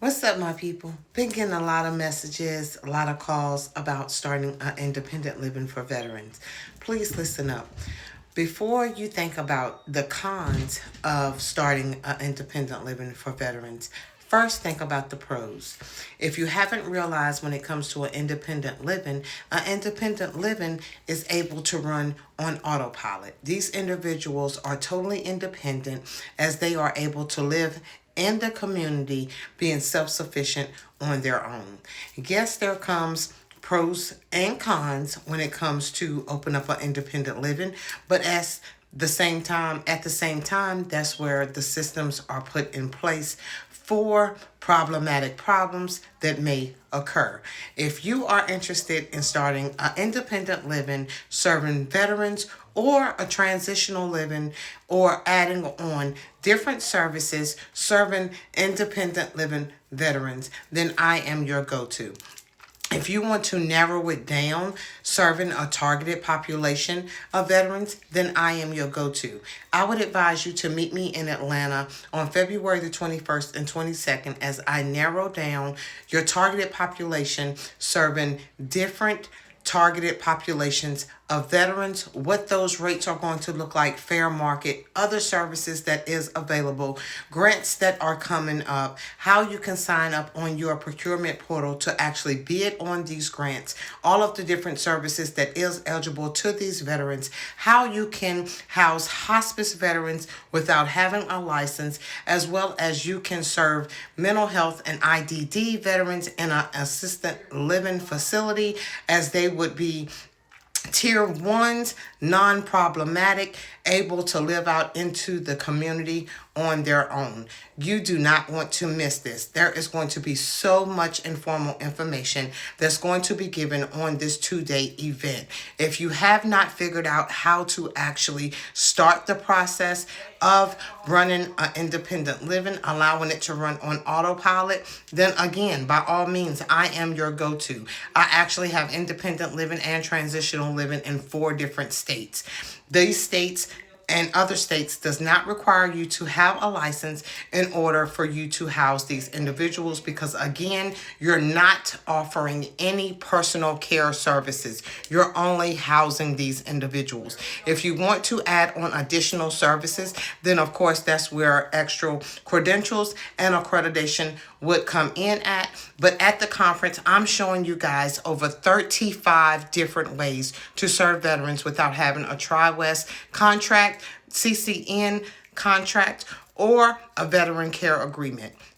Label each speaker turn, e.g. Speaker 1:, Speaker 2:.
Speaker 1: What's up, my people? Been getting a lot of messages, a lot of calls about starting an independent living for veterans. Please listen up. Before you think about the cons of starting an independent living for veterans, first think about the pros. If you haven't realized when it comes to an independent living is able to run on autopilot. These individuals are totally independent as they are able to live in the community being self-sufficient on their own. Yes, there comes pros and cons when it comes to open up an independent living, but at the same time, that's where the systems are put in place for problematic problems that may occur. If you are interested in starting an independent living serving veterans or a transitional living or adding on different services serving independent living veterans, then I am your go-to. If you want to narrow it down, serving a targeted population of veterans, then I am your go-to. I would advise you to meet me in Atlanta on February the 21st and 22nd as I narrow down your targeted population serving different targeted populations of veterans, what those rates are going to look like, fair market, other services that is available, grants that are coming up, how you can sign up on your procurement portal to actually bid on these grants, all of the different services that is eligible to these veterans, how you can house hospice veterans without having a license, as well as you can serve mental health and IDD veterans in an assisted living facility as they would be tier ones, non-problematic, able to live out into the community on their own. You do not want to miss this. There is going to be so much informal information that's going to be given on this 2-day event. If you have not figured out how to actually start the process of running an independent living, allowing it to run on autopilot, then again, by all means, I am your go-to. I actually have independent living and transitional living in 4 different states. These states and other states does not require you to have a license in order for you to house these individuals because again, you're not offering any personal care services. You're only housing these individuals. If you want to add on additional services, then of course that's where extra credentials and accreditation would come in at. But at the conference, I'm showing you guys over 35 different ways to serve veterans without having a Tri-West contract, CCN contract, or a veteran care agreement.